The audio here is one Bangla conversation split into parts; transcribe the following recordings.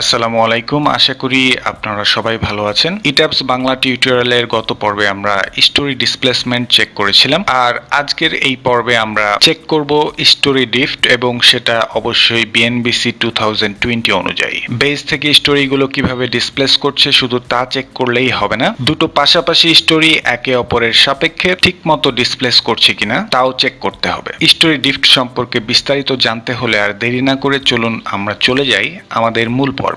আসসালামু আলাইকুম, আশা করি আপনারা সবাই ভালো আছেন। ইটাবস বাংলা টিউটোরিয়ালের গত পর্বে আমরা স্টোরি ডিসপ্লেসমেন্ট চেক করেছিলাম, আর আজকের এই পর্বে আমরা চেক করব স্টোরি ড্রিফট, এবং সেটা অবশ্যই বিএনবিসি 2020 অনুযায়ী। বেস থেকে স্টোরিগুলো কিভাবে ডিসপ্লেস করছে শুধু তা চেক করলেই হবে না, দুটো পাশাপাশি স্টোরি একে অপরের সাপেক্ষে ঠিকমতো ডিসপ্লেস করছে কিনা তাও চেক করতে হবে। স্টোরি ড্রিফট সম্পর্কে বিস্তারিত জানতে হলে আর দেরি না করে চলুন আমরা চলে যাই আমাদের মূল পর্বে।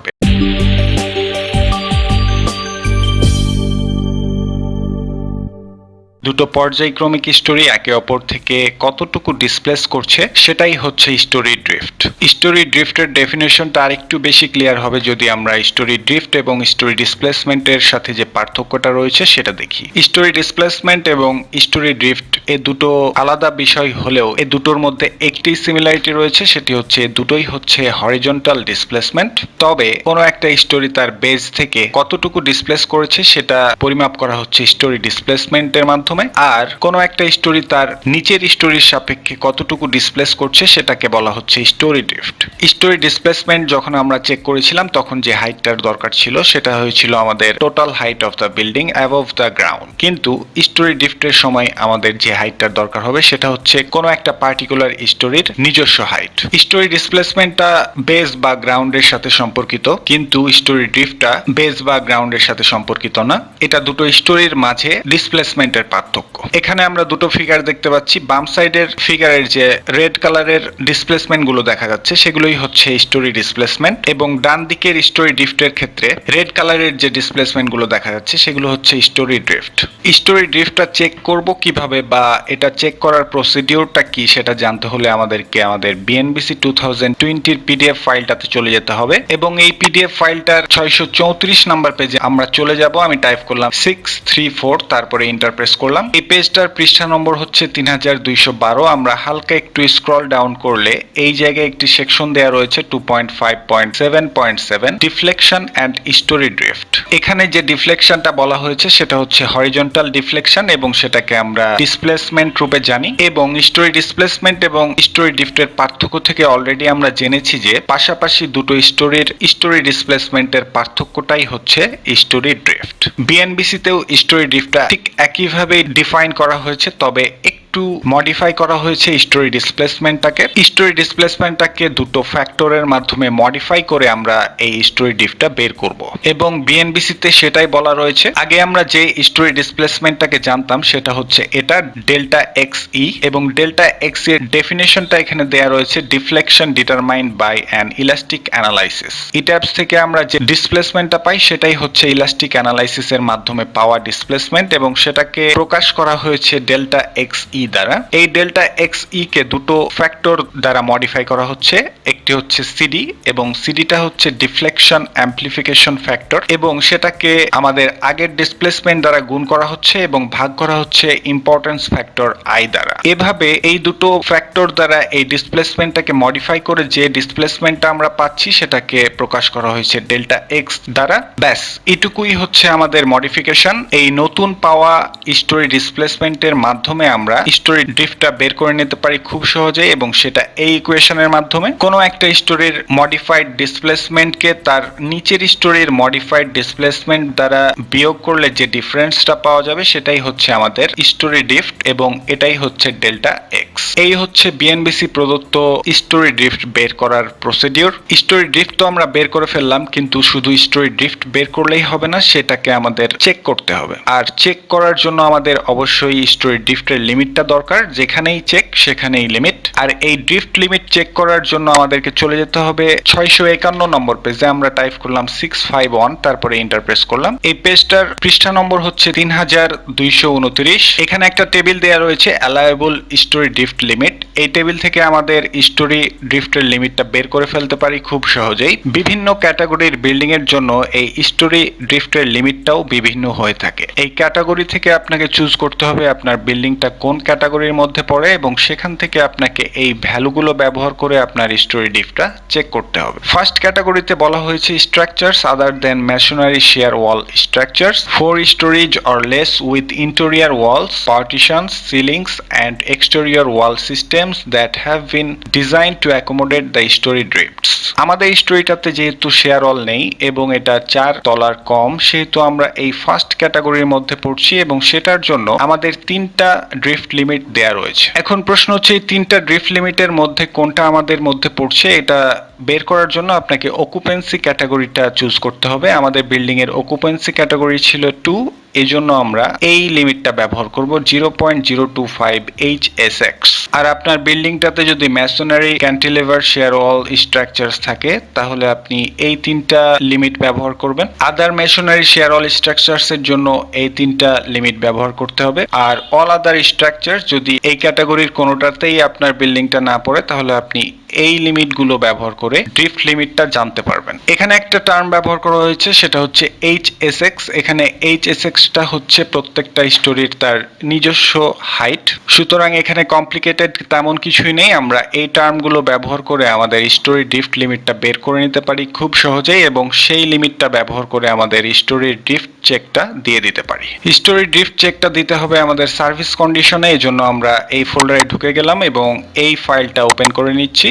দুটো পর্যায়ক্রমিক স্টোরি একে অপর থেকে কতটুকু ডিসপ্লেস করছে সেটাই হচ্ছে স্টোরি ড্রিফট। স্টোরি ড্রিফটের ডেফিনেশনটা আরেকটু বেশি ক্লিয়ার হবে যদি আমরা স্টোরি ড্রিফট এবং স্টোরি ডিসপ্লেসমেন্টের সাথে যে পার্থক্যটা রয়েছে সেটা দেখি। স্টোরি ডিসপ্লেসমেন্ট এবং স্টোরি ড্রিফট এ দুটো আলাদা বিষয় হলেও এ দুটোর মধ্যে একটি সিমিলারিটি রয়েছে, সেটি হচ্ছে দুটোই হচ্ছে হরিজন্টাল ডিসপ্লেসমেন্ট। তবে কোনো একটা স্টোরি তার বেস থেকে কতটুকু ডিসপ্লেস করেছে সেটা পরিমাপ করা হচ্ছে স্টোরি ডিসপ্লেসমেন্টের মাধ্যমে, আর কোনো একটা স্টোরি তার নিচের স্টোরির সাপেক্ষে কতটুকু ডিসপ্লেস করছে সেটাকে বলা হচ্ছে স্টোরি ড্রিফট। স্টোরি ডিসপ্লেসমেন্ট যখন আমরা চেক করেছিলাম তখন যে হাইটটার দরকার ছিল সেটা হয়েছিল আমাদের total height of the building above the ground, কিন্তু স্টোরি ড্রিফটের সময় আমাদের যে হাইটটার দরকার হবে সেটা হচ্ছে কোনো একটা পার্টিকুলার স্টোরির নিজস্ব হাইট। স্টোরি ডিসপ্লেসমেন্টটা বেস বা গ্রাউন্ডের সাথে সম্পর্কিত, কিন্তু স্টোরি ড্রিফটটা বেস বা গ্রাউন্ডের সাথে সম্পর্কিত না। এটা দুটো স্টোরির মাঝে ডিসপ্লেসমেন্টের পার্থক্য। এখানে আমরা দুটো ফিগার দেখতে পাচ্ছি। বাম সাইডের ফিগারের যে রেড কালারের ডিসপ্লেসমেন্ট গুলো দেখা যাচ্ছে সেগুলোই হচ্ছে স্টোরি ডিসপ্লেসমেন্ট, এবং ডান দিকের স্টোরি ড্রিফটের ক্ষেত্রে রেড কালারের যে ডিসপ্লেসমেন্ট গুলো দেখা যাচ্ছে সেগুলো হচ্ছে স্টোরি ড্রিফট। স্টোরি ড্রিফটটা চেক করব কিভাবে বা এটা চেক করার প্রসিডিউরটা কি সেটা জানতে হলে আমাদেরকে আমাদের বিএনবিসি 2020 পিডিএফ ফাইলটাতে চলে যেতে হবে, এবং এই পিডিএফ ফাইলটার 634 নাম্বার পেজে আমরা চলে যাব। আমি টাইপ করলাম 634, তারপরে এন্টার প্রেস করলাম। এই পেজটার পৃষ্ঠা নম্বর হচ্ছে 3212। আমরা হালকা একটু স্ক্রল ডাউন করলে এই জায়গায় একটি সেকশন দেয়া রয়েছে 2.5.7.7 ডিফ্লেকশন এন্ড স্টোরি ড্রিফট। এখানে যে ডিফ্লেকশনটা বলা হয়েছে সেটা হচ্ছে হরিজন্টাল ডিফ্লেকশন, এবং সেটাকে আমরা ডিসপ্লেসমেন্ট রূপে জানি। এবং স্টোরি ডিসপ্লেসমেন্ট এবং স্টোরি ড্রিফটের পার্থক্য থেকে অলরেডি আমরা জেনেছি যে পাশাপাশি দুটো স্টোরির স্টোরি ডিসপ্লেসমেন্টের পার্থক্যটাই হচ্ছে স্টোরি ড্রিফট। বিএনবিসি তেও স্টোরি ড্রিফটটা ঠিক একইভাবে ডিফাইন করা হয়েছে, তবে একটু মডিফাই করা হয়েছে স্টোরি ডিসপ্লেসমেন্টটাকে। স্টোরি ডিসপ্লেসমেন্টটাকে দুটো ফ্যাক্টরের মাধ্যমে মডিফাই করে আমরা এই স্টোরি ড্রিফটটা বের করব, এবং বিএনবিসি তে সেটাই বলা রয়েছে। আগে আমরা যে স্টোরি ডিসপ্লেসমেন্টটাকে জানতাম সেটা হচ্ছে এটা ডেল্টা এক্স ই, এবং ডেল্টা এক্স এর ডেফিনেশনটা এখানে দেয়া রয়েছে deflection determined by an elastic analysis. ETABS থেকে আমরা যে ডিসপ্লেসমেন্টটা পাই সেটাই হচ্ছে ইলাস্টিক অ্যানালাইসিস এর মাধ্যমে পাওয়া ডিসপ্লেসমেন্ট, এবং সেটাকে প্রকাশ করা হয়েছে ডেল্টা এক্স ই দ্বারা। এই ডেল্টা এক্স ই কে দুটো ফ্যাক্টর দ্বারা মডিফাই করা হচ্ছে। একটি হচ্ছে সিডি, এবং সিডিটা হচ্ছে ডিফ্লেকশন অ্যাম্পলিফিকেশন ফ্যাক্টর, এবং সেটাকে আমাদের আগের ডিসপ্লেসমেন্ট দ্বারা গুণ করা হচ্ছে এবং ভাগ করা হচ্ছে ইম্পর্টেন্স ফ্যাক্টর আই দ্বারা। এভাবে এই দুটো ফ্যাক্টর দ্বারা এই ডিসপ্লেসমেন্টটাকে মডিফাই করে যে ডিসপ্লেসমেন্টটা আমরা পাচ্ছি সেটাকে প্রকাশ করা হয়েছে ডেল্টা এক্স দ্বারা। ব্যাস এটুকুই হচ্ছে আমাদের মডিফিকেশন। এই নতুন পাওয়া স্টোরি ডিসপ্লেসমেন্টের মাধ্যমে আমরা স্টোরি ড্রিফটটা বের করে নিতে পারি খুব সহজে, এবং সেটা এই ইকুয়েশনের মাধ্যমে। কোনো একটা স্টোরির মডিফাইড ডিসপ্লেসমেন্টকে তার নিচের স্টোরির মডিফাইড ডিসপ্লেসমেন্ট দ্বারা বিয়োগ করলে যে ডিফারেন্সটা পাওয়া যাবে সেটাই হচ্ছে আমাদের স্টোরি ড্রিফট, এবং এটাই হচ্ছে ডেল্টা এক্স। এই হচ্ছে বিএনবিসি প্রদত্ত স্টোরি ড্রিফট বের করার প্রসিডিউর। স্টোরি ড্রিফট তো আমরা বের করে ফেললাম, কিন্তু শুধু স্টোরি ড্রিফট বের করলেই হবে না, সেটাকে আমাদের চেক করতে হবে। আর চেক করার জন্য আমাদের অবশ্যই স্টোরি ড্রিফটের লিমিটটা দরকার। যেখানেই চেক সেখানেই লিমিট। আর এই ড্রিফট লিমিট চেক করার জন্য আমাদেরকে চলে যেতে হবে 651 নম্বর পেজে। আমরা টাইপ করলাম 651, তারপরে এন্টার প্রেস করলাম। এই পেজটার পৃষ্ঠা নম্বর হচ্ছে 3229। এখানে একটা টেবিল দেয়া রয়েছে অ্যালায়েবল স্টোরি ড্রিফট লিমিট। এই টেবিল থেকে আমাদের স্টোরি ড্রিফটের লিমিটটা বের করে ফেলতে পারি খুব সহজেই। বিভিন্ন ক্যাটাগরির বিল্ডিং এর জন্য এই স্টোরি ড্রিফটের লিমিটটাও বিভিন্ন হয়ে থাকে। এই ক্যাটাগরি থেকে আপনাকে চুজ করতে হবে আপনার বিল্ডিংটা কোন ক্যাটাগরির মধ্যে পড়ে এবং সেখান থেকে আপনাকে এই ভ্যালুগুলো ব্যবহার করে আপনার স্টোরি ডিফটা চেক করতে হবে। ফার্স্ট ক্যাটাগরিতে বলা হয়েছে structures other than masonry shear wall structures four storeys or less with interior walls, partitions, ceilings and exterior wall systems that have been design to accommodate the storey drifts. আমাদের স্টোরিটাতে যেহেতু শেয়ার ওয়াল নেই এবং এটা 4 তলার কম, সেহেতু আমরা এই ফার্স্ট ক্যাটাগরির মধ্যে পড়ছি এবং সেটার জন্য আমাদের 3টা ড্রিফট লিমিট দেয়া রয়েছে। এখন প্রশ্ন হচ্ছে এই 3টা ড্রিফট লিমিটের মধ্যে কোনটা আমাদের মধ্যে পড়ছে, এটা বের করার জন্য আপনাকে অকুপেন্সি ক্যাটাগরিটা চুজ করতে হবে। আমাদের বিল্ডিং এর অকুপেন্সি ক্যাটাগরি ছিল 2, এই জন্য আমরা এই লিমিটটা ব্যবহার করব 0.025 HSX। আর আপনার বিল্ডিংটাতে যদি masonry, cantilever, share wall structures থাকে তাহলে আপনি এই 3টা লিমিট ব্যবহার করবেন। আদার মেশনারি, শেয়ার ওয়াল স্ট্রাকচারস এর জন্য এই 3টা লিমিট ব্যবহার করতে হবে। আর অল আদার স্ট্রাকচার যদি এই ক্যাটাগরির কোনোটাতেই আপনার বিল্ডিংটা না পড়ে তাহলে আপনি এই লিমিটগুলো ব্যবহার করে ড্রিফট লিমিটটা জানতে পারবেন। এখানে একটা টার্ম ব্যবহার করা হয়েছে সেটা হচ্ছে HSX। এখানে HSX টা হচ্ছে প্রত্যেকটা স্টোরির তার নিজস্ব হাইট, সুতরাং এখানে কমপ্লিকেটেড তেমন কিছুই নেই। আমরা এই টার্মগুলো ব্যবহার করে আমাদের স্টোরি ড্রিফট লিমিটটা বের করে নিতে পারি খুব সহজেই এবং সেই লিমিটটা ব্যবহার করে আমাদের স্টোরির ড্রিফট চেকটা দিয়ে দিতে পারি। স্টোরি ড্রিফট চেকটা দিতে হবে আমাদের সার্ভিস কন্ডিশনে, এই জন্য আমরা এই ফোল্ডারে ঢুকে গেলাম এবং এই ফাইলটা ওপেন করে নিচ্ছি।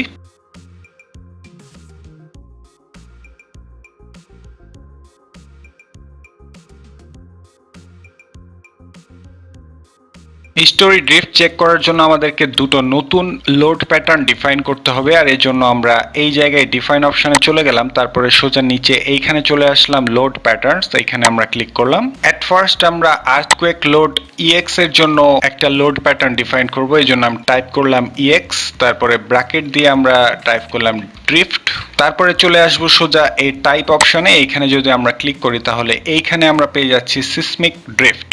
স্টোরি ড্রিফট চেক করার জন্য আমাদেরকে দুটো নতুন লোড প্যাটার্ন ডিফাইন করতে হবে, আর এই জন্য আমরা এই জায়গায় ডিফাইন অপশনে চলে গেলাম, তারপরে সোজা নিচে এইখানে চলে আসলাম লোড প্যাটার্নস, এইখানে আমরা ক্লিক করলাম। এট ফার্স্ট আমরা আর্থকুয়েক লোড EX এর জন্য একটা লোড প্যাটার্ন ডিফাইন করব, এই জন্য আমি টাইপ করলাম EX, তারপরে ব্র্যাকেট দিয়ে আমরা টাইপ করলাম ড্রিফট, তারপরে চলে আসবো সোজা এই টাইপ অপশনে। এইখানে যদি আমরা ক্লিক করি তাহলে এইখানে আমরা পেয়ে যাচ্ছি সিসমিক ড্রিফট,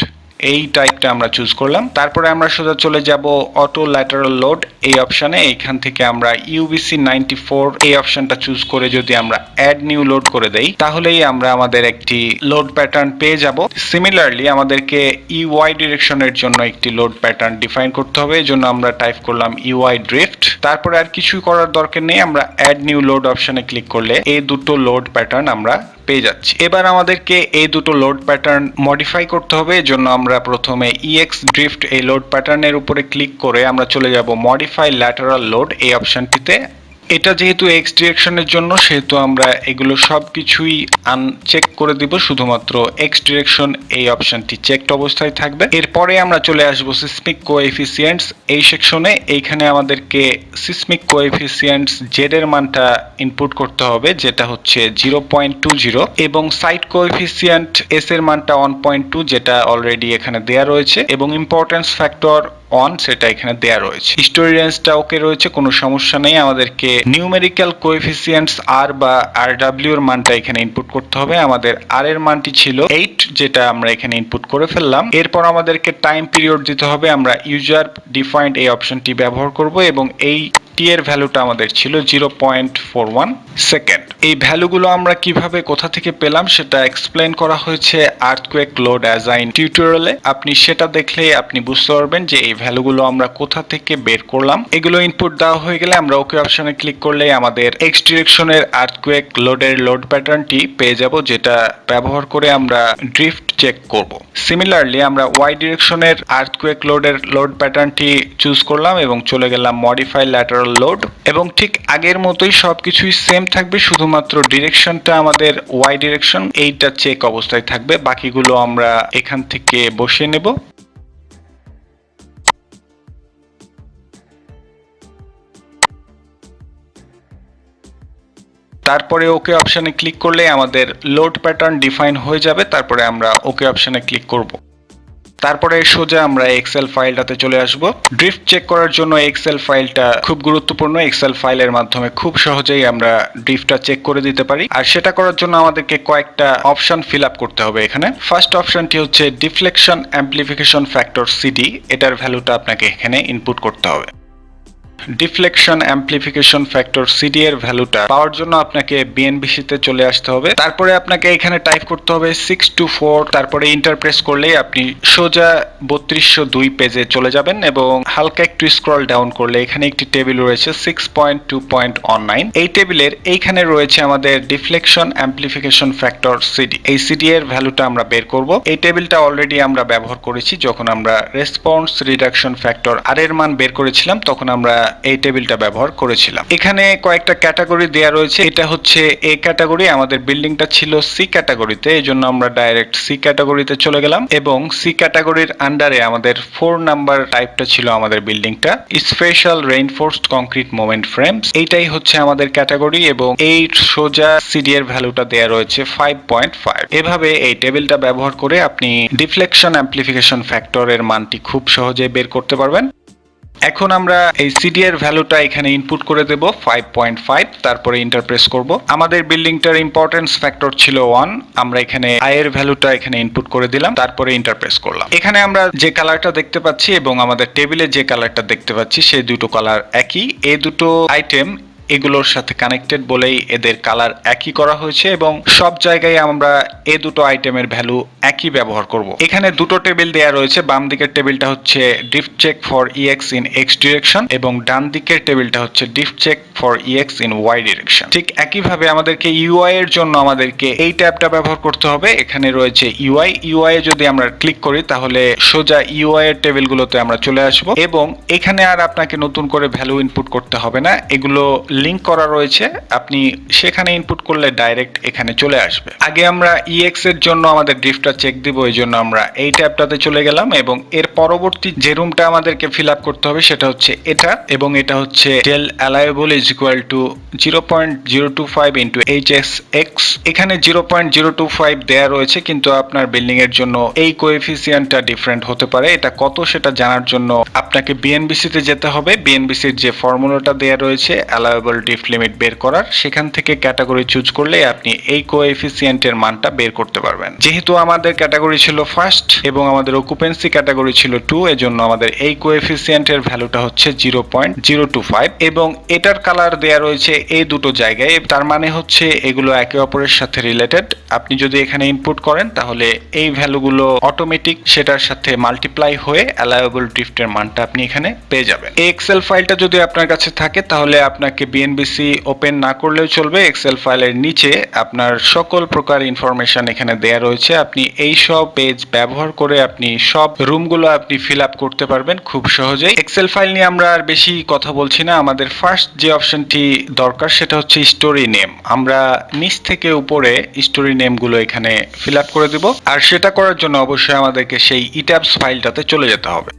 এই টাইপটা আমরা চুজ করলাম। তারপরে আমরা সোজা চলে যাব অটো ল্যাটারাল লোড এই অপশনে, এইখান থেকে আমরা UBC 94 এই অপশনটা চুজ করে যদি আমরা অ্যাড নিউ লোড করে দেই তাহলেই আমরা আমাদের একটি লোড প্যাটার্ন পেয়ে যাব। সিমিলারলি আমাদেরকে EY ডিরেকশনের জন্য একটি লোড প্যাটার্ন ডিফাইন করতে হবে, এই জন্য আমরা টাইপ করলাম EY ড্রিফট। তারপরে আর কিছুই করার দরকার নেই, আমরা অ্যাড নিউ লোড অপশনে ক্লিক করলে এই দুটো লোড প্যাটার্ন আমরা পেয়ে যাচ্ছি। এবার আমাদেরকে এই দুটো লোড প্যাটার্ন মডিফাই করতে হবে, এই জন্য আমরা প্রথমে EX ড্রিফট এই লোড প্যাটার্নের উপরে ক্লিক করে আমরা চলে যাব মডিফাই ল্যাটারাল লোড এই অপশনটিতে। এটা যেহেতু X ডিরেকশনের জন্য সেহেতু আমরা এগুলো সবকিছুই আনচেক করে দিব, শুধুমাত্র X ডিরেকশন এই অপশনটি চেকড অবস্থায় থাকবে। এরপরে আমরা চলে আসব সিসমিক কোএফিসিয়েন্টস এই সেকশনে। এইখানে আমাদেরকে সিসমিক কোএফিসিয়েন্টস Z এর মানটা ইনপুট করতে হবে, যেটা হচ্ছে 0.20, এবং সাইট কোএফিসিয়েন্ট S এর মানটা 1.2, যেটা অলরেডি এখানে দেয়া রয়েছে, এবং ইম্পর্টেন্স ফ্যাক্টর অন সেটা এখানে দেয়া রয়েছে। স্টোরি রেঞ্জটা ওকে রয়েছে, কোনো সমস্যা নেই। আমাদেরকে নিউমেরিক্যাল কোএফিসিয়েন্টস R বা RW এর মানটা এখানে ইনপুট করতে হবে। আমাদের R এর মানটি ছিল 8, যেটা আমরা এখানে ইনপুট করে ফেললাম। এরপর আমাদেরকে টাইম পিরিয়ড দিতে হবে, আমরা ইউজার ডিফাইন্ড এই অপশনটি ব্যবহার করব এবং এই টি এর ভ্যালুটা আমাদের ছিল 0.41 সেকেন্ড। এই ভ্যালুগুলো আমরা কিভাবে কোথা থেকে পেলাম সেটা এক্সপ্লেন করা হয়েছে আর্থকুয়েক লোড অ্যাসাইন টিউটোরিয়ালে, আপনি সেটা দেখলে আপনি বুঝতে পারবেন যে এই ভ্যালুগুলো আমরা কোথা থেকে বের করলাম। এগুলো ইনপুট দেওয়া হয়ে গেলে আমরা ওকে অপশনে ক্লিক করলে আমাদের X ডিরেকশনের আর্থকুয়েক লোডের লোড প্যাটার্নটি পেয়ে যাব, যেটা ব্যবহার করে আমরা ড্রিফট চেক করব। সিমিলারলি আমরা Y ডিরেকশনের আর্থকুয়েক লোডের লোড প্যাটার্নটি চুজ করলাম এবং চলে গেলাম মডিফাই ল্যাটারাল লোড, এবং ঠিক আগের মতোই সবকিছুই সেম থাকবে, শুধুমাত্র ডিরেকশনটা আমাদের Y ডিরেকশন এইটা চেক অবস্থায় থাকবে, বাকিগুলো আমরা এখান থেকে বসিয়ে নেব। তারপরে ওকে অপশনে ক্লিক করলে আমাদের লোড প্যাটার্ন ডিফাইন হয়ে যাবে, তারপরে আমরা ওকে অপশনে ক্লিক করব। তারপরে সোজা আমরা এক্সেল ফাইলটাতে চলে আসব। ড্রিফট চেক করার জন্য এক্সেল ফাইলটা খুব গুরুত্বপূর্ণ। এক্সেল ফাইলের মাধ্যমে খুব সহজেই আমরা ড্রিফটটা চেক করে দিতে পারি, আর সেটা করার জন্য আমাদেরকে কয়েকটা অপশন ফিল আপ করতে হবে এখানে। ফার্স্ট অপশনটি হচ্ছে ডিফ্লেকশন অ্যাম্প্লিফিকেশন ফ্যাক্টর CD, এটার ভ্যালুটা আপনাকে এখানে ইনপুট করতে হবে। ডিফ্লেকশন অ্যাম্প্লিফিকেশন ফ্যাক্টর সিডি এর ভ্যালুটা পাওয়ার জন্য আপনাকে বিএনবিসি তে চলে আসতে হবে। তারপরে আপনাকে এখানে টাইপ করতে হবে 624, তারপরে ইন্টার প্রেস করলেই আপনি সোজা 3202 পেজে চলে যাবেন এবং হালকা একটু স্ক্রল ডাউন করলে এখানে একটি টেবিল রয়েছে 6.2.19। এই টেবিলের এইখানে রয়েছে আমাদের ডিফ্লেকশন অ্যাম্প্লিফিকেশন ফ্যাক্টর সিডি। এই সিডি এর ভ্যালুটা আমরা বের করব। এই টেবিলটা অলরেডি আমরা ব্যবহার করেছি যখন আমরা রেসপন্স রিডাকশন ফ্যাক্টর আর এর মান বের করেছিলাম, তখন আমরা এই টেবিলটা ব্যবহার করেছিলাম। এখানে কয়েকটা ক্যাটাগরি দেয়া রয়েছে। এটা হচ্ছে এ ক্যাটাগরি, আমাদের বিল্ডিংটা ছিল সি ক্যাটাগরিতে, এই জন্য আমরা ডাইরেক্ট সি ক্যাটাগরিতে চলে গেলাম এবং সি ক্যাটাগরির আন্ডারে আমাদের 4 নাম্বার টাইপটা ছিল আমাদের বিল্ডিংটা, special reinforced concrete moment frames. এইটাই হচ্ছে আমাদের ক্যাটাগরি এবং এই সোজা সিডি এর ভ্যালুটা দেয়া রয়েছে 5.5। এভাবে এই টেবিলটা ব্যবহার করে আপনি ডিফ্লেকশন অ্যাম্প্লিফিকেশন ফ্যাক্টর এর মানটি খুব সহজে বের করতে পারবেন। এখন আমরা এই সিডি এর ভ্যালুটা এখানে ইনপুট করে দেব 5.5, তারপরে ইন্টার প্রেস করব। আমাদের বিল্ডিংটার ইম্পর্টেন্স ফ্যাক্টর ছিল 1, আমরা এখানে আই এর ভ্যালুটা এখানে ইনপুট করে দিলাম, তারপরে ইন্টার প্রেস করলাম। এখানে আমরা যে কালারটা দেখতে পাচ্ছি এবং আমাদের টেবিলে যে কালারটা দেখতে পাচ্ছি সেই দুটো কালার একই। এই দুটো আইটেম এগুলোর সাথে কানেক্টেড বলেই এদের কালার একই করা হয়েছে এবং সব জায়গায় আমরা এই দুটো আইটেমের ভ্যালু একই ব্যবহার করব। এখানে দুটো টেবিল দেয়া রয়েছে। বাম দিকের টেবিলটা হচ্ছে ডিফ check for EX in X direction এবং ডান দিকের টেবিলটা হচ্ছে ডিফ check for EX in Y direction. ঠিক একইভাবে আমাদেরকে ইউআই এর জন্য আমাদেরকে এই ট্যাবটা ব্যবহার করতে হবে। এখানে রয়েছে ইউআই। ইউআই এ যদি আমরা ক্লিক করি তাহলে সোজা ইউআই এর টেবিলগুলোতে আমরা চলে আসব এবং এখানে আর আপনাকে নতুন করে ভ্যালু ইনপুট করতে হবে না, এগুলো লিংক করা রয়েছে, আপনি সেখানে ইনপুট করলে ডাইরেক্ট এখানে চলে আসবে। আগে আমরা ইএক্স এর জন্য আমাদের ড্রিফটটা চেক দিব, এই জন্য আমরা এই ট্যাবটাতে চলে গেলাম এবং এর পরবর্তী যে রুমটা আমাদেরকে ফিল আপ করতে হবে সেটা হচ্ছে এটা এবং এটা হচ্ছে ডেল allowable is equal to 0.025 into HSX. এখানে 0.025 দেয়া রয়েছে, কিন্তু আপনার বিল্ডিং এর জন্য এই কোএফিসিয়েন্টটা ডিফারেন্ট হতে পারে। এটা কত সেটা জানার জন্য আপনাকে বিএনবিসি তে যেতে হবে। বিএনবিসির যে ফর্মুলাটা দেয়া রয়েছে অ্যালাউয়েবল ডিফ লিমিট বের করার, সেখান থেকে ক্যাটাগরি চুজ করলে আপনি এই কোএফিসিয়েন্টের মানটা বের করতে পারবেন। যেহেতু আমাদের ক্যাটাগরি ছিল ফার্স্ট এবং আমাদের অকুপেন্সি ক্যাটাগরি ছিল 2, এজন্য আমাদের এই কোএফিসিয়েন্টের ভ্যালুটা হচ্ছে 0.025 এবং এটার কালার দেয়া রয়েছে এই দুটো জায়গায়, তার মানে হচ্ছে এগুলো একে অপরের সাথে রিলেটেড। আপনি যদি এখানে ইনপুট করেন তাহলে এই ভ্যালুগুলো অটোমেটিক সেটার সাথে মাল্টিপ্লাই হয়ে অ্যালাউয়েবল ড্রিফটের মানটা আপনি এখানে পেয়ে যাবেন। এই এক্সেল ফাইলটা যদি আপনার কাছে থাকে তাহলে আপনাকে বিএনবিসি ওপেন না করলেও চলবে। এক্সেল ফাইলের নিচে আপনার সকল প্রকার ইনফরমেশন এখানে দেয়া রয়েছে। আপনি এই সব পেজ ব্যবহার করে আপনি সব রুমগুলো আপনি ফিল আপ করতে পারবেন খুব সহজেই। এক্সেল ফাইল নিয়ে আমরা আর বেশি কথা বলছি না। আমাদের ফার্স্ট যে অপশনটি দরকার সেটা হচ্ছে স্টোরি নেম। আমরা নিচ থেকে উপরে স্টোরি নেমগুলো এখানে ফিল আপ করে দিব, আর সেটা করার জন্য অবশ্যই আমাদেরকে সেই ETABS ফাইলটাতে চলে যেতে হবে।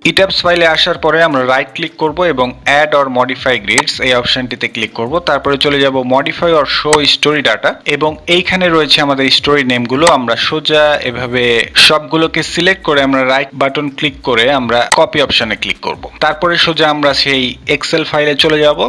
ETABS ফাইলে আসার পরে আমরা রাইট ক্লিক করব এবং অ্যাড অর মডিফাই গ্রিডস এই অপশনটিতে ক্লিক করব। তারপরে চলে যাব modify or show story data এবং এইখানে রয়েছে আমাদের স্টোরি নেমগুলো। আমরা সোজা এভাবে সবগুলোকে সিলেক্ট করে আমরা রাইট বাটন ক্লিক করে আমরা কপি অপশনে ক্লিক করব। তারপরে সোজা আমরা সেই এক্সেল ফাইলে চলে যাব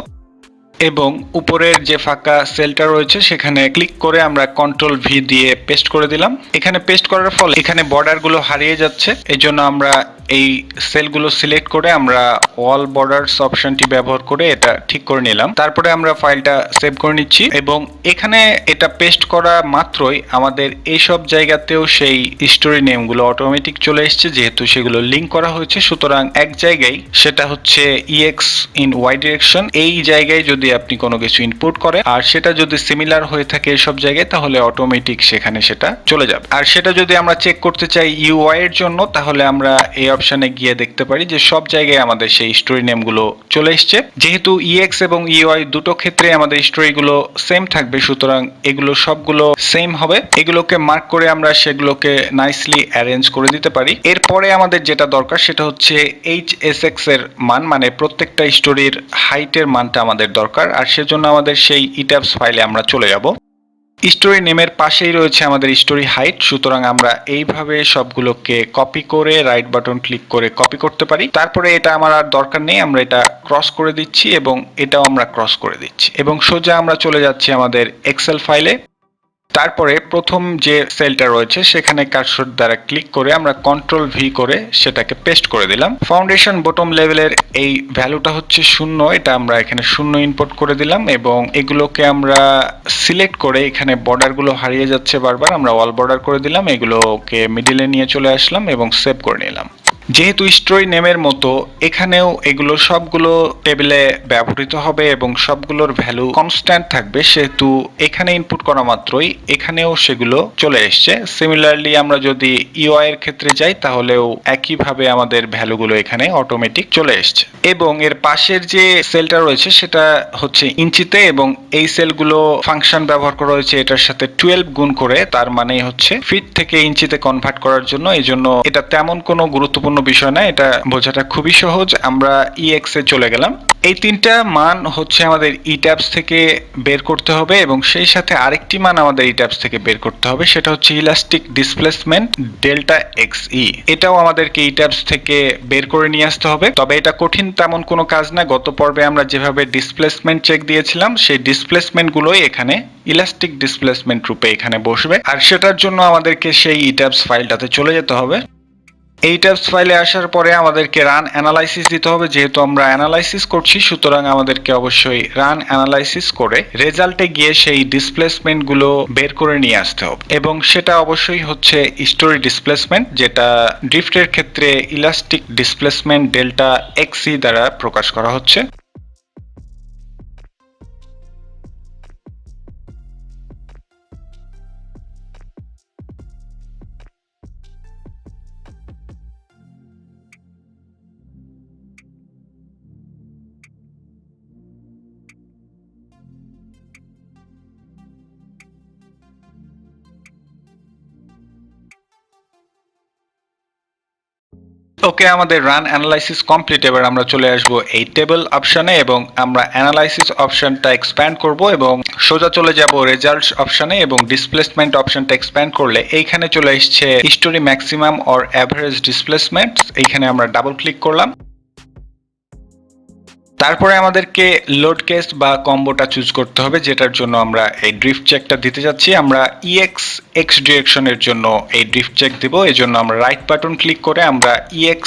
এবং উপরের যে ফাঁকা সেলটা রয়েছে সেখানে ক্লিক করে আমরা কন্ট্রোল ভি দিয়ে পেস্ট করে দিলাম। এখানে পেস্ট করার ফলে এখানে বর্ডারগুলো হারিয়ে যাচ্ছে, এজন্য আমরা এই সেলগুলো সিলেক্ট করে আমরা অল বর্ডারস অপশনটি ব্যবহার করে এটা ঠিক করে নিলাম। তারপরে আমরা ফাইলটা সেভ করে নিচ্ছি এবং এখানে এটা পেস্ট করা মাত্রই আমাদের এই সব জায়গাতেও সেই স্টোরি নেমগুলো অটোমেটিক চলে এসেছে, যেহেতু সেগুলো লিংক করা হয়েছে। সুতরাং এক জায়গায় সেটা হচ্ছে ইএক্স ইন ওয়াই ডিরেকশন, এই জায়গায় যদি আপনি কোনো কিছু ইনপুট করেন আর সেটা যদি সিমিলার হয়ে থাকে এই সব জায়গায় তাহলে অটোমেটিক সেখানে সেটা চলে যাবে। আর সেটা যদি আমরা চেক করতে চাই ইউআই এর জন্য তাহলে আমরা এই অপশনে গিয়ে দেখতে পারি যে সব জায়গায় আমাদের সেই স্টোরি নেমগুলো চলে এসছে। যেহেতু ইএক্স এবং ইউআই দুটো ক্ষেত্রে আমাদের স্টোরিগুলো সেম থাকবে, সুতরাং এগুলো সবগুলো সেম হবে। এগুলোকে মার্ক করে আমরা সেগুলোকে নাইসলি অ্যারেঞ্জ করে দিতে পারি। এরপরে আমাদের যেটা দরকার সেটা হচ্ছে এইচএসএক্স এর মান, মানে প্রত্যেকটা স্টোরির হাইটের মানটা আমাদের দরকার। আর সেজন্য আমাদের সেই ETABS ফাইলে আমরা চলে যাব। স্টোরি নেমের পাশেই রয়েছে আমাদের স্টোরি হাইট, সুতরাং আমরা এইভাবে সবগুলোকে কপি করে রাইট বাটন ক্লিক করে কপি করতে পারি। তারপরে এটা আমার আর দরকার নেই, আমরা এটা ক্রস করে দিচ্ছি এবং এটাও আমরা ক্রস করে দিচ্ছি এবং সোজা আমরা চলে যাচ্ছি আমাদের এক্সেল ফাইলে। তারপরে প্রথম যে সেলটা রয়েছে সেখানে কার্সর দ্বারা ক্লিক করে আমরা কন্ট্রোল ভি করে সেটাকে পেস্ট করে দিলাম। ফাউন্ডেশন বটম লেভেলের এই ভ্যালুটা হচ্ছে 0, এটা আমরা এখানে 0 ইনপুট করে দিলাম এবং এগুলোকে আমরা সিলেক্ট করে এখানে বর্ডারগুলো হারিয়ে যাচ্ছে বারবার, আমরা অল বর্ডার করে দিলাম, এগুলোকে মিডিলে নিয়ে চলে আসলাম এবং সেভ করে নিলাম। যেহেতু স্টোরি নেমের মতো এখানেও এগুলো সবগুলো টেবিলে ব্যবহৃত হবে এবং সবগুলোর ভ্যালু কনস্ট্যান্ট থাকবে, সেহেতু এখানে ইনপুট করা মাত্রই এখানেও সেগুলো চলে এসছে। সিমিলারলি আমরা যদি ইউআই এর ক্ষেত্রে যাই তাহলেও একইভাবে আমাদের ভ্যালুগুলো এখানে অটোমেটিক চলে এসছে। এবং এর পাশের যে সেলটা রয়েছে সেটা হচ্ছে ইঞ্চিতে এবং এই সেলগুলো ফাংশন ব্যবহার করা হয়েছে এটার সাথে 12 গুণ করে, তার মানে হচ্ছে ফিট থেকে ইঞ্চিতে কনভার্ট করার জন্য। এই জন্য এটা তেমন কোনো গুরুত্বপূর্ণ বিষয় না, এটা বোঝাটা খুবই সহজ। আমরা EX এ চলে গেলাম। এই তিনটা মান হচ্ছে আমাদের ETABS থেকে বের করতে হবে এবং সেই সাথে আরেকটি মান আমাদের ETABS থেকে বের করতে হবে, সেটা হচ্ছে ইলাস্টিক ডিসপ্লেসমেন্ট ডেল্টা XE। এটাও আমাদেরকে ETABS থেকে বের করে নিয়ে আসতে হবে। তবে এটা কঠিন তেমন কোনো কাজ না, গত পর্বে আমরা যেভাবে ডিসপ্লেসমেন্ট চেক দিয়েছিলাম সেই ডিসপ্লেসমেন্ট গুলোই এখানে ইলাস্টিক ডিসপ্লেসমেন্ট রূপে এখানে বসবে, আর সেটার জন্য আমাদেরকে সেই ETABS ফাইলটাতে চলে যেতে হবে। এই ETABS ফাইলে আসার পরে আমাদেরকে রান অ্যানালাইসিস দিতে হবে। যেহেতু আমরা অ্যানালাইসিস করছি সুতরাং আমাদেরকে অবশ্যই রান অ্যানালাইসিস করে রেজাল্টে গিয়ে সেই ডিসপ্লেসমেন্ট গুলো বের করে নিয়ে আসতে হবে এবং সেটা অবশ্যই হচ্ছে স্টোরি ডিসপ্লেসমেন্ট, যেটা ড্রিফটের ক্ষেত্রে ইলাস্টিক ডিসপ্লেসমেন্ট ডেল্টা XE দ্বারা প্রকাশ করা হচ্ছে। ওকে, আমাদের রান অ্যানালাইসিস কমপ্লিট। এবার আমরা চলে আসব এই টেবল অপশনে এবং আমরা অ্যানালাইসিস অপশনটা এক্সপ্যান্ড করব এবং সোজা চলে যাব রেজাল্টস অপশনে এবং ডিসপ্লেসমেন্ট অপশনটা এক্সপ্যান্ড করলে এইখানে চলে আসছে history maximum or average displacement. এইখানে আমরা ডাবল ক্লিক করলাম। তারপরে আমাদেরকে লোড কেস বা কম্বোটা চুজ করতে হবে, যেটার জন্য আমরা এই ড্রিফট চেকটা দিতে যাচ্ছি। আমরা EX ডিরেকশনের জন্য এই ড্রিফট চেক দিব। এজন্য আমরা রাইট বাটন ক্লিক করে আমরা EX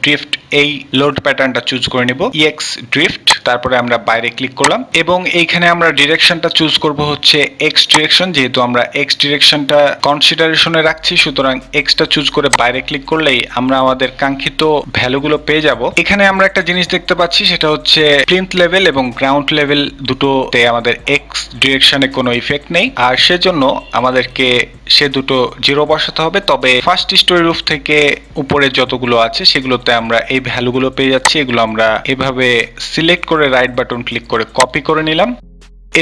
ড্রিফট এই লোড প্যাটার্নটা চুজ করে নিব, EX ড্রিফট। তারপরে আমরা বাইরে ক্লিক করলাম এবং এইখানে আমরা ডিরেকশনটা চুজ করব হচ্ছে X ডিরেকশন। যেহেতু আমরা X ডিরেকশনটা কনসিডারেশনে রাখছি সুতরাং Xটা চুজ করে বাইরে ক্লিক করলেই আমরা আমাদের কাঙ্ক্ষিত ভ্যালুগুলো পেয়ে যাব। এখানে আমরা একটা জিনিস দেখতে পাচ্ছি, সেটা হচ্ছে প্লিন্থ লেভেল এবং গ্রাউন্ড লেভেল দুটোতে আমাদের X ডিরেকশনে কোনো ইফেক্ট নেই, আর সেজন্য আমাদেরকে সে দুটো 0 বসাতে হবে। তবে ফার্স্ট স্টোরি রুফ থেকে উপরে যতগুলো আছে সেগুলোতে আমরা এই ভ্যালুগুলো পেয়ে যাচ্ছি। এগুলো আমরা এভাবে সিলেক্ট করে রাইট বাটন ক্লিক করে কপি করে নিলাম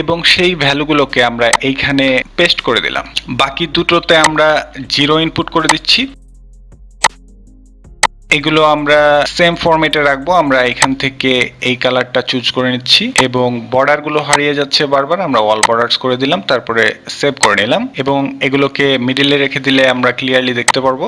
এবং সেই ভ্যালুগুলোকে আমরা এইখানে পেস্ট করে দিলাম। বাকি দুটোতে আমরা 0 ইনপুট করে দিচ্ছি। এগুলো আমরা সেম ফরম্যাটে রাখবো। আমরা এখান থেকে এই কালারটা চুজ করে নিচ্ছি এবং বর্ডার গুলো হারিয়ে যাচ্ছে বারবার, আমরা অল বর্ডার্স করে দিলাম, তারপরে সেভ করে নিলাম এবং এগুলোকে মিডিলে রেখে দিলে আমরা ক্লিয়ারলি দেখতে পারবো।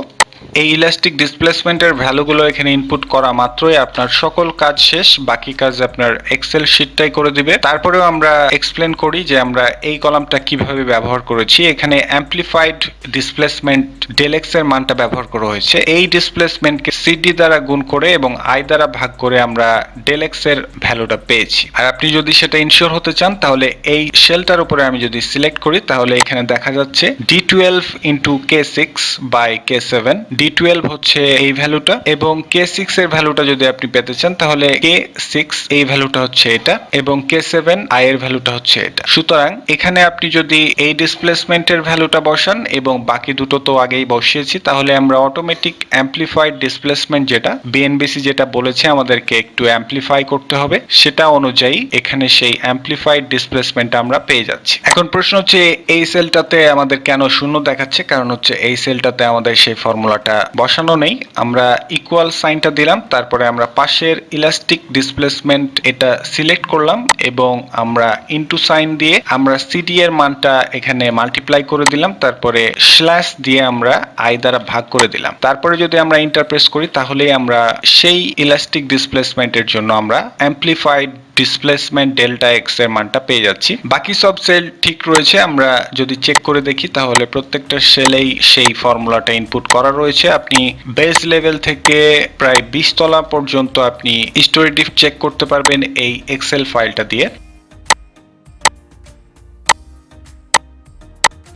এই ইলাস্টিক ডিসপ্লেসমেন্টের ভ্যালুগুলো এখানে ইনপুট করা মাত্রই আপনার সকল কাজ শেষ, বাকি কাজ আপনার এক্সেল শিটটাই করে দিবে। তারপরেও আমরা এক্সপ্লেন করি যে আমরা এই কলামটা কিভাবে ব্যবহার করেছি। এখানে অ্যাম্পলিফাইড ডিসপ্লেসমেন্ট ডেলেক্স এর মানটা ব্যবহার করা হয়েছে। এই ডিসপ্লেসমেন্টকে সিডি দ্বারা গুণ করে এবং আই দ্বারা ভাগ করে আমরা ডেলেক্স এর ভ্যালুটা পেয়েছি। আর আপনি যদি সেটা ইনশিওর হতে চান তাহলে এই শেলটার উপরে আমি যদি সিলেক্ট করি তাহলে এখানে দেখা যাচ্ছে D12 into K6 by K7। D12 হচ্ছে এই ভ্যালুটা এবং K6 এর ভ্যালুটা যদি আপনি পেতে চান তাহলে K6 এই ভ্যালুটা হচ্ছে এটা এবং K7 I এর ভ্যালুটা হচ্ছে এটা। সুতরাং এখানে আপনি যদি এই ডিসপ্লেসমেন্টের ভ্যালুটা বসান এবং বাকি দুটো তো আগেই বসিয়েছি, তাহলে আমরা অটোমেটিক অ্যাম্পলিফাইড ডিসপ্লেসমেন্ট যেটা BNBC যেটা বলেছে আমাদেরকে একটু অ্যাম্পলিফাই করতে হবে, সেটা অনুযায়ী এখানে সেই অ্যাম্পলিফাইড ডিসপ্লেসমেন্ট আমরা পেয়ে যাচ্ছি। এখন প্রশ্ন হচ্ছে এই সেলটাতে আমাদের কেন শূন্য দেখাচ্ছে? কারণ হচ্ছে এই সেলটাতে আমাদের সেই ফর্মুলাটা বসানো নেই। আমরা ইকুয়াল সাইনটা দিলাম, তারপরে আমরা পাশের ইলাস্টিক ডিসপ্লেসমেন্ট এটা সিলেক্ট করলাম এবং আমরা ইনটু সাইন দিয়ে আমরা সিডি এর মানটা এখানে মাল্টিপ্লাই করে দিলাম, তারপরে স্ল্যাশ দিয়ে আমরা আই দ্বারা ভাগ করে দিলাম। তারপরে যদি আমরা ইন্টার প্রেস করি তাহলে আমরা সেই ইলাস্টিক ডিসপ্লেসমেন্টের জন্য আমরা অ্যাম্পলিফাইড ডিসপ্লেসমেন্ট ডেল্টা এক্স এর মানটা পেয়ে যাচ্ছি। বাকি সব সেল ঠিক রয়েছে। আমরা যদি চেক করে দেখি তাহলে প্রত্যেকটা সেলেই সেই ফর্মুলাটা ইনপুট করা রয়েছে। আপনি বেস লেভেল থেকে প্রায় 20 তলা পর্যন্ত আপনি স্টোরি ডিফ চেক করতে পারবেন এই এক্সেল ফাইলটা দিয়ে।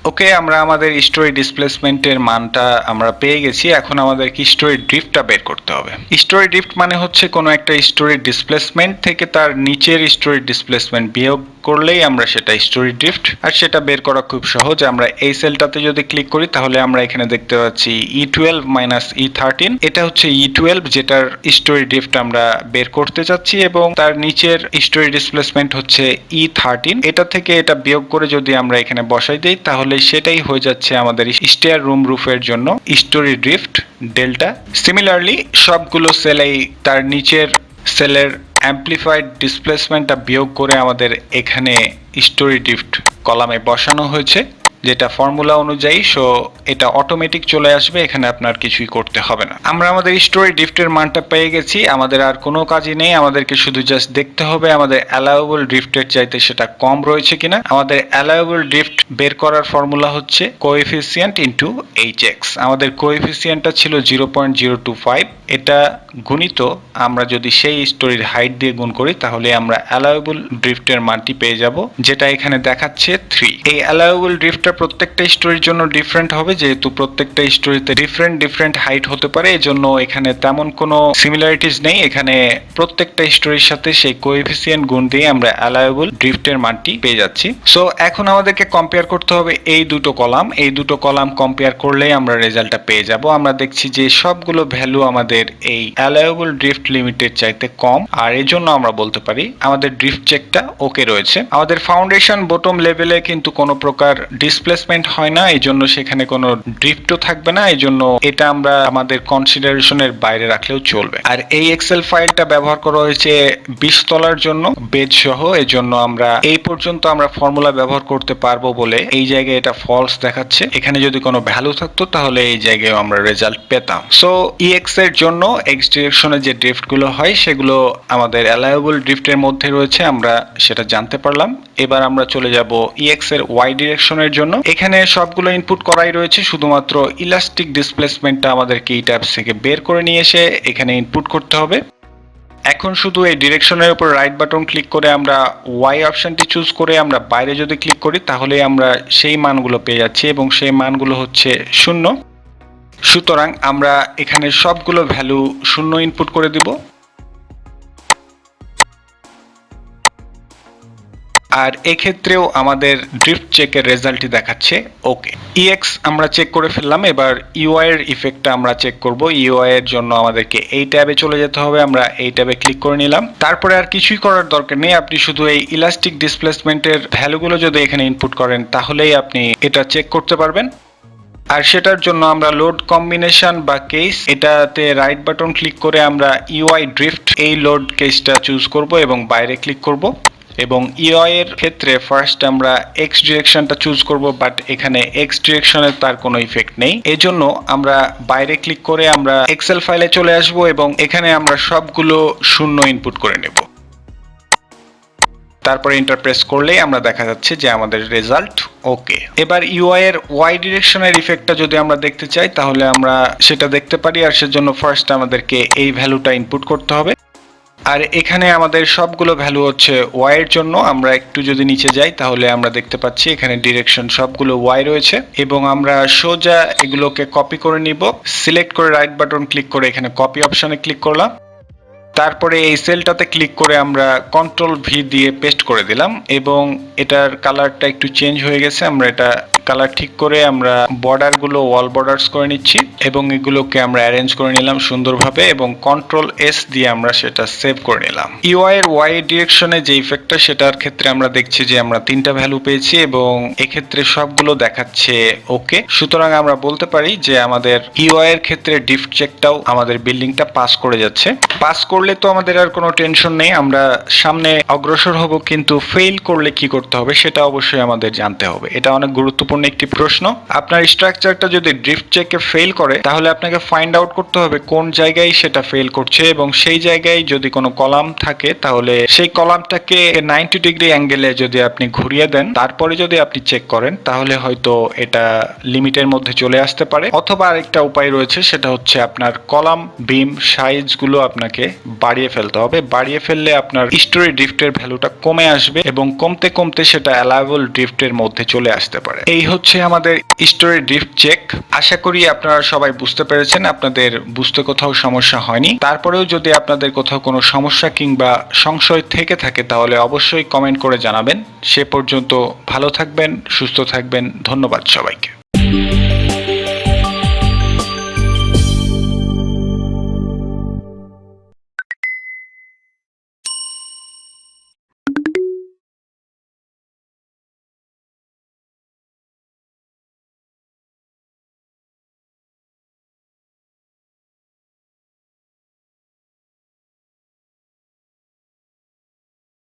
ওকে, আমরা আমাদের স্টোরি ডিসপ্লেসমেন্টের মানটা আমরা পেয়ে গেছি। এখন আমাদেরকে স্টোরি ড্রিফটটা বের করতে হবে। স্টোরি ড্রিফট মানে হচ্ছে কোনো একটা স্টোরি ডিসপ্লেসমেন্ট থেকে তার নিচের স্টোরি ডিসপ্লেসমেন্ট বিয়োগ করলেই আমরা সেটা স্টোরি ড্রিফট। আর সেটা বের করা খুব সহজ। আমরা এই সেলটাতে যদি ক্লিক করি তাহলে আমরা এখানে দেখতে পাচ্ছি E12 মাইনাস E13। এটা হচ্ছে E12 যেটার স্টোরি ড্রিফট আমরা বের করতে চাচ্ছি, এবং তার নিচের স্টোরি ডিসপ্লেসমেন্ট হচ্ছে E13। এটা থেকে এটা বিয়োগ করে যদি আমরা এখানে বসাই দিই তাহলে সেটাই হয়ে যাচ্ছে আমাদের স্টেয়ার রুম রুফের জন্য স্টোরি ড্রিফট ডেল্টা। সিমিলারলি সবগুলো সেলেই তার নিচের সেলের অ্যাম্প্লিফাইড ডিসপ্লেসমেন্টটা বিয়োগ করে আমাদের এখানে স্টোরি ড্রিফট কলামে বসানো হয়েছে, যেটা ফর্মুলা অনুযায়ী। সো এটা অটোমেটিক চলে আসবে, এখানে আপনার কিছুই করতে হবে না। আমরা আমাদের স্টোরি ড্রিফটের মানটা পেয়ে গেছি। আমাদের আর কোনো কাজই নেই, আমাদেরকে শুধু জাস্ট দেখতে হবে আমাদের অ্যালাউয়েবল ড্রিফটের চাইতে সেটা কম রয়েছে কিনা। আমাদের অ্যালাউয়েবল ড্রিফট বের করার ফর্মুলা হচ্ছে কোএফিসিয়েন্ট ইনটু এইচএক্স। আমাদের কোএফিসিয়েন্টটা ছিল 0.025। এটা গুণিত আমরা যদি সেই স্টোরির হাইট দিয়ে গুণ করি তাহলে আমরা অ্যালাউয়েবল ড্রিফটের মানটি পেয়ে যাব, যেটা এখানে দেখাচ্ছে 3। এই অ্যালাউয়েবল ড্রিফটটা প্রত্যেকটা স্টোরির জন্য ডিফারেন্ট হবে, যেহেতু প্রত্যেকটা স্টোরিতে ডিফারেন্ট হাইট হতে পারে। এজন্য এখানে তেমন কোনো সিমিলারিটিস নেই। এখানে প্রত্যেকটা স্টোরির সাথে সেই কোএফিসিয়েন্ট গুণ দিয়ে আমরা অ্যালাউয়েবল ড্রিফটের মানটি পেয়ে যাচ্ছি। সো এখন আমাদেরকে কম্পেয়ার করতে হবে এই দুটো কলাম কম্পেয়ার করলেই আমরা রেজাল্টটা পেয়ে যাব। আমরা দেখছি যে সবগুলো ভ্যালু আমাদের এই অ্যালাউয়েবল ড্রিফট লিমিটের চাইতে কম, আর এজন্য আমরা বলতে পারি আমাদের ড্রিফট চেকটা ওকে রয়েছে। আমাদের ফাউন্ডেশন বটম লেভেলে কিন্তু কোনো প্রকার ডিসপ্লেসমেন্ট হয় না, এই জন্য সেখানে কোনো ড্রিফটও থাকবে না। এই জন্য এটা আমরা আমাদের কনসিডারেশনের বাইরে রাখলেও চলবে। আর এই এক্সেল ফাইলটা ব্যবহার করা হয়েছে 20 তলার জন্য বেজ সহ। এই জন্য আমরা এই পর্যন্ত আমরা ফর্মুলা ব্যবহার করতে পারবো বলে এই জায়গায় এটা ফলস দেখাচ্ছে। এখানে যদি কোনো ভ্যালু থাকতো তাহলে এই জায়গায় আমরা রেজাল্ট পেতাম। সো EX এর জন্য এক্স ডিরেকশনে যে ড্রিফট গুলো হয় সেগুলো আমাদের অ্যালাউয়েবল ড্রিফটের মধ্যে রয়েছে, আমরা সেটা জানতে পারলাম। এবার আমরা চলে যাব EX এর Y ডিরেকশনের জন্য। এখানে সবগুলো ইনপুট করাই রয়েছে, শুধুমাত্র ইলাস্টিক ডিসপ্লেসমেন্টটা আমাদেরকে ETABS থেকে বের করে নিয়ে এসে এখানে ইনপুট করতে হবে। এখন শুধু এই ডিরেকশনের উপর রাইট বাটন ক্লিক করে আমরা Y অপশনটি চুজ করে আমরা বাইরে যদি ক্লিক করি তাহলে আমরা সেই মানগুলো পেয়ে যাচ্ছি, এবং সেই মানগুলো হচ্ছে 0। সুতরাং আমরা এখানে সবগুলো ভ্যালু 0 ইনপুট করে দিব। আর এক্ষেত্রেও আমাদের ড্রিফট চেকের রেজাল্টটি দেখাচ্ছে ওকে। EX আমরা চেক করে ফেললাম। এবার UI এর ইফেক্টটা আমরা চেক করব। UI এর জন্য আমাদেরকে এই ট্যাবে চলে যেতে হবে। আমরা এই ট্যাবে ক্লিক করে নিলাম। তারপরে আর কিছুই করার দরকার নেই, আপনি শুধু এই ইলাস্টিক ডিসপ্লেসমেন্টের ভ্যালুগুলো যদি এখানে ইনপুট করেন তাহলেই আপনি এটা চেক করতে পারবেন। আর সেটার জন্য আমরা লোড কম্বিনেশন বা কেস, এটাতে রাইট বাটন ক্লিক করে আমরা UI ড্রিফট এই লোড কেসটা চুজ করব এবং বাইরে ক্লিক করব। এবং UI এর ক্ষেত্রে ফার্স্ট আমরা X ডিরেকশনটা চুজ করব, বাট এখানে X ডিরেকশনে তার কোনো ইফেক্ট নেই। এজন্য আমরা বাইরে ক্লিক করে আমরা এক্সেল ফাইলে চলে আসব এবং এখানে আমরা সবগুলো 0 ইনপুট করে নেব। তারপরে এন্টার প্রেস করলেই আমরা দেখা যাচ্ছে যে আমাদের রেজাল্ট ওকে। এবার UI এর Y ডিরেকশনের ইফেক্টটা যদি আমরা দেখতে চাই তাহলে আমরা সেটা দেখতে পারি। আর সেজন্য ফার্স্ট আমাদেরকে এই ভ্যালুটা ইনপুট করতে হবে। আর এখানে আমাদের সবগুলো ভ্যালু হচ্ছে Y এর জন্য। আমরা একটু যদি নিচে যাই তাহলে আমরা দেখতে পাচ্ছি এখানে ডিরেকশন সবগুলো Y রয়েছে, এবং আমরা সোজা এগুলোকে কপি করে নিব। সিলেক্ট করে রাইট বাটন ক্লিক করে এখানে কপি অপশনে ক্লিক করলাম। তারপরে এই সেলটাতে ক্লিক করে আমরা কন্ট্রোল V দিয়ে পেস্ট করে দিলাম, এবং এটার কালারটা একটু চেঞ্জ হয়ে গেছে। আমরা এটা কালার ঠিক করে আমরা বর্ডারগুলো ওয়াল বর্ডার্স করে নিচ্ছি, এবং এগুলোকে আমরা অ্যারেঞ্জ করে নিলাম সুন্দরভাবে, এবং কন্ট্রোল S দিয়ে আমরা সেটা সেভ করে নিলাম। UI এর Y ডিরেকশনে যে ইফেক্টটা সেটার ক্ষেত্রে আমরা দেখছি যে আমরা 3টা ভ্যালু পেয়েছি, এবং এক্ষেত্রে সবগুলো দেখাচ্ছে ওকে। সুতরাং আমরা বলতে পারি যে আমাদের UI এর ক্ষেত্রে ড্রিফট চেকটাও আমাদের বিল্ডিংটা পাস করে যাচ্ছে। পাস করলে করলে তো আমাদের আর কোনো টেনশন নেই, আমরা সামনে অগ্রসর হব, কিন্তু ফেল করলে কি করতে হবে সেটা অবশ্যই আমাদের জানতে হবে। এটা অনেক গুরুত্বপূর্ণ একটি প্রশ্ন। আপনার স্ট্রাকচারটা যদি ড্রিফট চেকে ফেল করে তাহলে আপনাকে ফাইন্ড আউট করতে হবে কোন জায়গায় সেটা ফেল করছে, এবং সেই জায়গায় যদি কোনো কলাম থাকে তাহলে সেই কলামটাকে 90 ডিগ্রি অ্যাঙ্গেলে যদি আপনি ঘুরিয়ে দেন, তারপরে যদি আপনি চেক করেন, তাহলে হয়তো এটা লিমিটের মধ্যে চলে আসতে পারে। অথবা আরেকটা উপায় রয়েছে, সেটা হচ্ছে আপনার কলাম বিম সাইজগুলো আপনাকে বাড়িয়ে ফেলতে হবে। বাড়িয়ে ফেললে আপনার স্টোরি ড্রিফটের ভ্যালুটা কমে আসবে এবং কমতে কমতে সেটা অ্যালাউয়েবল ড্রিফটের মধ্যে চলে আসতে পারে। এই হচ্ছে আমাদের স্টোরি ড্রিফট চেক। আশা করি আপনারা সবাই বুঝতে পেরেছেন, আপনাদের বুঝতে কোথাও সমস্যা হয়নি। তারপরেও যদি আপনাদের কোথাও কোনো সমস্যা কিংবা সংশয় থেকে থাকে তাহলে অবশ্যই কমেন্ট করে জানাবেন। সে পর্যন্ত ভালো থাকবেন, সুস্থ থাকবেন। ধন্যবাদ সবাইকে।